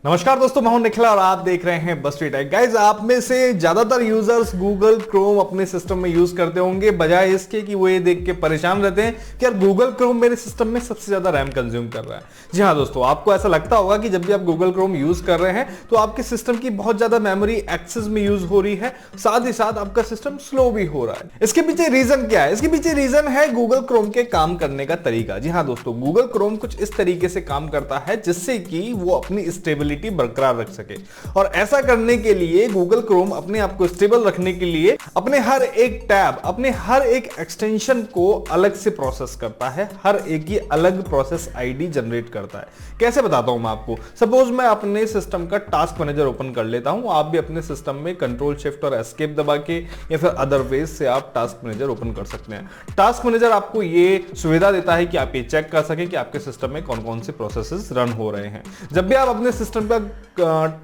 नमस्कार दोस्तों, मैं हूं निखिल और आप देख रहे हैं बस्टी टेक। गाइस, आप में से ज्यादातर यूजर्स गूगल क्रोम अपने सिस्टम में यूज करते होंगे, बजाय इसके कि वो ये देख के परेशान रहते हैं कि यार गूगल क्रोम मेरे सिस्टम में सबसे ज्यादा रैम कंज्यूम कर रहा है। जी हाँ दोस्तों, आपको ऐसा लगता होगा कि जब भी आप गूगल क्रोम यूज कर रहे हैं तो आपके सिस्टम की बहुत ज्यादा मेमोरी एक्सेस में यूज हो रही है, साथ ही साथ आपका सिस्टम स्लो भी हो रहा है। इसके पीछे रीजन क्या है? इसके पीछे रीजन है गूगल क्रोम के काम करने का तरीका। जी हाँ दोस्तों, गूगल क्रोम कुछ इस तरीके से काम करता है जिससे कि वो अपनी स्टेबिलिटी बरकरार रख सके। और ऐसा करने के लिए गूगल क्रोम अपने आप को स्टेबल रखने के लिए अपने हर एक टैब, अपने हर एक एक्सटेंशन को अलग से प्रोसेस करता है, हर एक की अलग प्रोसेस आईडी जनरेट करता है। कैसे बताता हूं मैं आपको। सपोज मैं अपने सिस्टम का टास्क मैनेजर ओपन कर लेता हूं, आप भी अपने सिस्टम में कंट्रोल शिफ्ट और एस्केप दबा के या फिर अदर वेज से आप टास्क मैनेजर ओपन कर सकते हैं। टास्क मैनेजर आपको ये सुविधा देता है कि आप ये चेक कर सकें कि आपके सिस्टम में कौन कौन से प्रोसेसेस रन हो रहे हैं। जब भी आप अपने सिस्टम का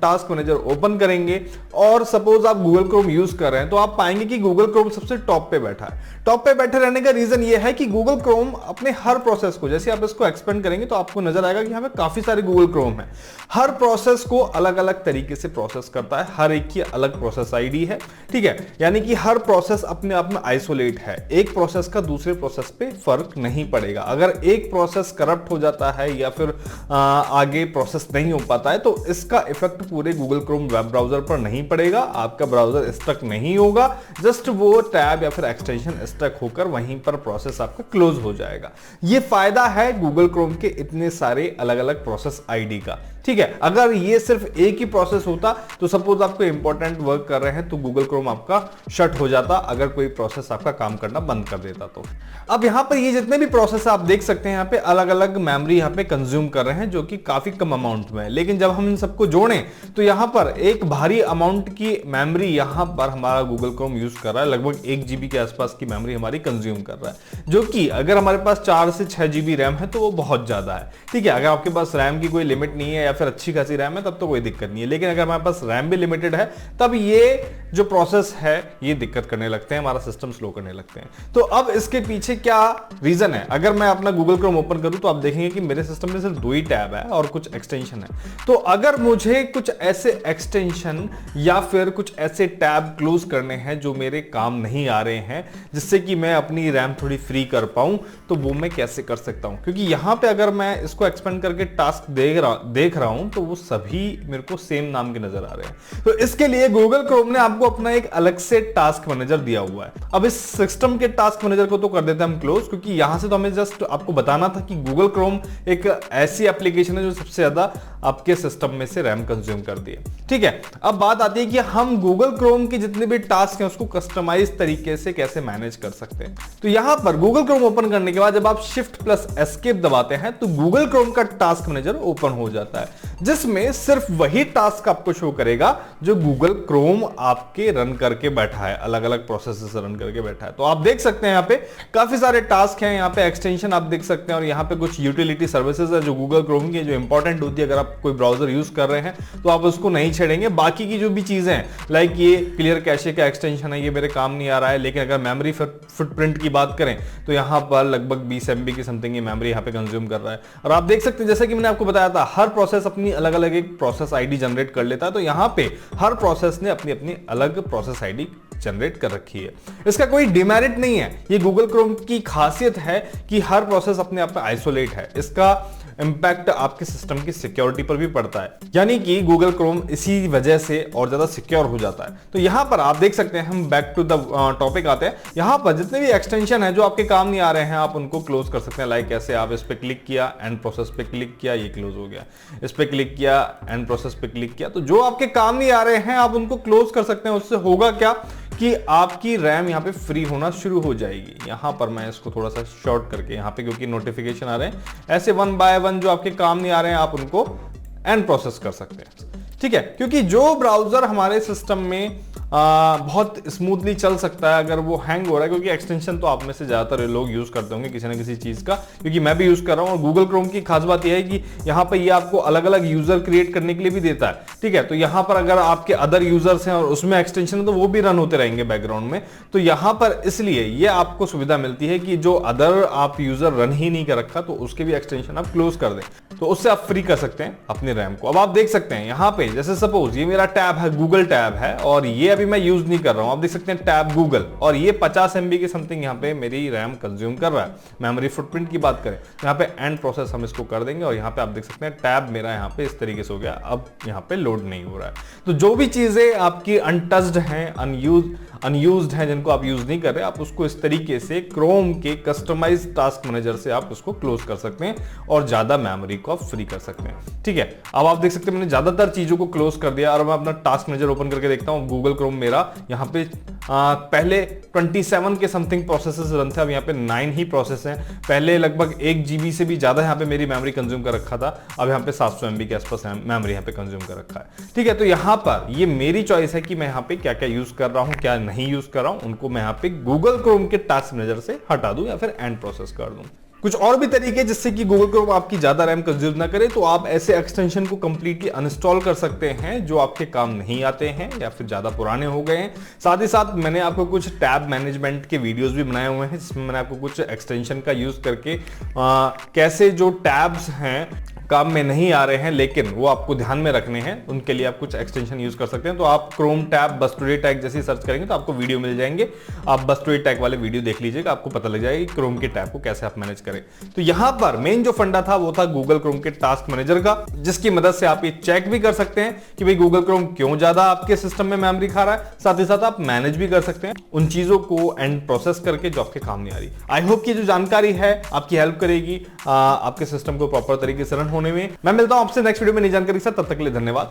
टास्क मैनेजर ओपन करेंगे और सपोज आप गूगल क्रोम यूज कर रहे हैं तो आप पाएंगे कि गूगल क्रोम सबसे टॉप पे बैठा है। टॉप पे बैठे रहने का रीजन ये है कि गूगल क्रोम अपने हर प्रोसेस को, जैसे आप इसको एक्सपेंड करेंगे तो आपको नजर आएगा कि यहाँ पे काफी सारे गूगल क्रोम है। हर प्रोसेस को अलग अलग तरीके से प्रोसेस करता है, हर एक की अलग प्रोसेस आईडी है। ठीक है, यानी कि हर प्रोसेस अपने आप में आइसोलेट है, एक प्रोसेस का दूसरे प्रोसेस पे फर्क नहीं पड़ेगा। अगर एक प्रोसेस करप्ट हो जाता है या फिर आगे प्रोसेस नहीं हो पाता है तो इसका इफेक्ट पूरे गूगल क्रोम वेब ब्राउजर पर नहीं पड़ेगा, आपका ब्राउजर स्टक नहीं होगा, जस्ट वो टैब या फिर एक्सटेंशन स्टक होकर वहीं पर प्रोसेस आपका क्लोज हो जाएगा। ये फायदा है गूगल क्रोम के इतने सारे अलग अलग प्रोसेस आईडी का। ठीक है, अगर ये सिर्फ एक ही प्रोसेस होता तो सपोज आप कोई इंपॉर्टेंट वर्क कर रहे हैं तो गूगल क्रोम आपका शट हो जाता, अगर कोई प्रोसेस आपका काम करना बंद कर देता तो। अब यहां पर ये जितने भी प्रोसेस आप देख सकते हैं, यहां पे अलग अलग मेमोरी यहां पे कंज्यूम कर रहे हैं जो कि काफी कम अमाउंट में है, लेकिन जब हम इन सबको जोड़ें तो यहां पर एक भारी अमाउंट की मेमोरी यहां पर हमारा गूगल क्रोम यूज कर रहा है। लगभग 1 GB के आसपास की मेमोरी हमारी कंज्यूम कर रहा है, जो कि अगर हमारे पास 4 से 6 GB रैम है तो वो बहुत ज्यादा है। ठीक है, अगर आपके पास रैम की कोई लिमिट नहीं है या फिर अच्छी खासी रैम है तब तो कोई दिक्कत नहीं है, लेकिन अगर हमारे पास रैम भी लिमिटेड है तब ये जो प्रोसेस है ये दिक्कत करने लगते हैं, हमारा सिस्टम स्लो करने लगते हैं। तो अब इसके पीछे क्या रीजन है? अगर मैं अपना गूगल क्रोम ओपन करूं तो आप देखेंगे कि मेरे सिस्टम में सिर्फ 2 ही टैब है और कुछ एक्सटेंशन है। तो अगर मुझे कुछ ऐसे एक्सटेंशन या फिर कुछ ऐसे टैब क्लोज करने हैं जो मेरे काम नहीं आ रहे हैं, जिससे कि मैं अपनी रैम थोड़ी फ्री कर पाऊं, तो वो मैं कैसे कर सकता हूं? क्योंकि यहां पे अगर मैं इसको एक्सपेंड करके टास्क देख रहा हूं तो वो सभी मेरे को सेम नाम के नजर आ रहे हैं। तो इसके लिए गूगल क्रोम ने आपको अपना एक अलग से टास्क मैनेजर दिया हुआ है। अब इस सिस्टम के टास्क मैनेजर को तो कर देते हैं हम क्लोज, क्योंकि यहां से तो हमें जस्ट आपको बताना था कि गूगल क्रोम एक ऐसी एप्लीकेशन है जो सबसे ज्यादा आपके सिस्टम में से रैम कंज्यूम करती है। ठीक है, अब बात आती है कि हम गूगल क्रोम के जितने भी टास्क हैं उसको कस्टमाइज तरीके से कैसे मैनेज कर सकते हैं। तो यहां पर गूगल क्रोम ओपन करने के बाद जब आप शिफ्ट प्लस एस्केप दबाते हैं तो गूगल क्रोम का टास्क मैनेजर ओपन हो जाता है, जिसमें सिर्फ वही टास्क आपको शो करेगा जो गूगल क्रोम आपके रन करके बैठा है, अलग अलग प्रोसेसेस रन करके बैठा है। तो आप देख सकते हैं यहाँ पे काफी सारे टास्क हैं, यहाँ पे एक्सटेंशन आप देख सकते हैं और यहाँ पे कुछ यूटिलिटी सर्विसेज है जो गूगल क्रोम की जो इंपॉर्टेंट होती है। अगर आप कोई ब्राउजर यूज कर रहे हैं तो आप उसको नहीं छेड़ेंगे। बाकी की जो भी चीजें हैं, लाइक ये क्लियर कैशे का एक्सटेंशन है, ये मेरे काम नहीं आ रहा है, लेकिन अगर मेमोरी फुटप्रिंट की बात करें तो यहाँ पर लगभग 20 MB की समथिंग ये मेमोरी यहाँ पे कंज्यूम कर रहा है। और आप देख सकते हैं जैसे कि मैंने आपको बताया था, हर प्रोसेस अपनी अलग अलग एक प्रोसेस आईडी जनरेट कर लेता है। तो यहाँ पे हर प्रोसेस ने अपनी अपनी अलग प्रोसेस आईडी जनरेट कर रखी है। इसका कोई डिमेरिट नहीं है, ये गूगल क्रोम की खासियत है कि हर प्रोसेस अपने आप में आइसोलेट है। इसका इंपैक्ट आपके सिस्टम की सिक्योरिटी पर भी पड़ता है, यानी कि गूगल क्रोम इसी वजह से और ज्यादा सिक्योर हो जाता है। तो यहां पर आप देख सकते हैं, हम बैक टू द टॉपिक आते हैं। यहां पर जितने भी एक्सटेंशन है जो आपके काम नहीं आ रहे हैं आप उनको क्लोज कर सकते हैं। लाइक कैसे, आप इस पे क्लिक किया, एंड प्रोसेस पे क्लिक किया, ये क्लोज हो गया। इस पे क्लिक किया, एंड प्रोसेस पे क्लिक किया, तो जो आपके काम नहीं आ रहे हैं आप उनको क्लोज कर सकते हैं। उससे होगा क्या कि आपकी रैम यहाँ पे फ्री होना शुरू हो जाएगी। यहां पर मैं इसको थोड़ा सा शॉर्ट करके, यहाँ पे क्योंकि नोटिफिकेशन आ रहे हैं, ऐसे 1 बाय 1 जो आपके काम नहीं आ रहे हैं आप उनको एंड प्रोसेस कर सकते हैं। ठीक है, क्योंकि जो ब्राउजर हमारे सिस्टम में बहुत स्मूथली चल सकता है, अगर वो हैंग हो रहा है, क्योंकि एक्सटेंशन तो आप में से ज्यादातर लोग यूज करते होंगे किसी ना किसी चीज का, क्योंकि मैं भी यूज कर रहा हूं। और गूगल क्रोम की खास बात यह है कि यहाँ पे ये आपको अलग अलग यूजर क्रिएट करने के लिए भी देता है। ठीक है, तो यहां पर अगर आपके अदर यूजर्स हैं और उसमें एक्सटेंशन है तो वो भी रन होते रहेंगे बैकग्राउंड में। तो यहां पर इसलिए ये आपको सुविधा मिलती है कि जो अदर आप यूजर रन ही नहीं कर रखा तो उसके भी एक्सटेंशन आप क्लोज कर दें, तो उससे आप फ्री कर सकते हैं अपनी रैम को। अब आप देख सकते हैं यहां पे, जैसे सपोज ये मेरा टैब है, गूगल टैब है, और ये अभी मैं यूज नहीं कर रहा हूं। आप देख सकते हैं टैब गूगल, और ये 50 MB के समथिंग यहां पे मेरी रैम कंज्यूम कर रहा है। मेमोरी फुटप्रिंट की बात करें, यहाँ पे एंड प्रोसेस हम इसको कर देंगे, और यहाँ पे आप देख सकते हैं टैब मेरा यहाँ पे इस तरीके से हो गया, अब यहाँ पे लोड नहीं हो रहा है। तो जो भी चीजें आपकी अनटच्ड हैं, अनयूज्ड हैं, जिनको आप यूज नहीं कर रहे, आप उसको इस तरीके से क्रोम के कस्टमाइज टास्क मैनेजर से आप उसको क्लोज कर सकते हैं और ज्यादा मेमोरी को आप फ्री कर सकते हैं। ठीक है, अब आप देख सकते हैं मैंने ज्यादातर चीजों को क्लोज कर दिया, और मैं अपना टास्क मैनेजर ओपन करके देखता हूं। गूगल क्रोम मेरा यहाँ पे पहले 27 के समथिंग प्रोसेसेस रन थे, अब यहाँ पे 9 ही प्रोसेस हैं। पहले लगभग 1 GB से भी ज्यादा यहाँ पे मेरी मेमोरी कंज्यूम कर रखा था, अब यहाँ पे 700 MB के आसपास मेमोरी यहाँ पे कंज्यूम कर रखा है। ठीक है, तो यहाँ पर ये मेरी चॉइस है कि मैं यहाँ पे क्या क्या यूज कर रहा हूँ, क्या नहीं यूज कर रहा हूँ, उनको मैं यहाँ पे गूगल क्रोम के टास्क मैनेजर से हटा दूं या फिर एंड प्रोसेस कर दूं। कुछ और भी तरीके जिससे कि गूगल क्रोम आपकी ज्यादा रैम कंज्यूम ना करे, तो आप ऐसे एक्सटेंशन को कंप्लीटली अनइंस्टॉल कर सकते हैं जो आपके काम नहीं आते हैं या फिर ज्यादा पुराने हो गए हैं। साथ ही साथ मैंने आपको कुछ टैब मैनेजमेंट के वीडियोस भी बनाए हुए हैं, जिसमें मैंने आपको कुछ एक्सटेंशन का यूज करके कैसे जो टैब्स हैं काम में नहीं आ रहे हैं लेकिन वो आपको ध्यान में रखने हैं, उनके लिए आप कुछ एक्सटेंशन यूज कर सकते हैं। तो आप क्रोम टैब बस टुडे टैग जैसे सर्च करेंगे तो आपको वीडियो मिल जाएंगे, आप बस टुडे टैग वाले वीडियो देख लीजिएगा, आपको पता लग जाएगा कि क्रोम के टैब को कैसे आप मैनेज करें। तो यहां पर मेन जो फंडा था वो था गूगल क्रोम के टास्क मैनेजर का, जिसकी मदद से आप ये चेक भी कर सकते हैं कि भाई गूगल क्रोम क्यों ज्यादा आपके सिस्टम में मेमोरी खा रहा है। साथ ही साथ आप मैनेज भी कर सकते हैं उन चीजों को एंड प्रोसेस करके जो आपके काम नहीं आ रही। आई होप कि जो जानकारी है आपकी हेल्प करेगी आपके सिस्टम को प्रॉपर तरीके से रन होने में। मैं मिलता हूं आपसे नेक्स्ट वीडियो में नई जानकारी के साथ, तब तक के लिए धन्यवाद।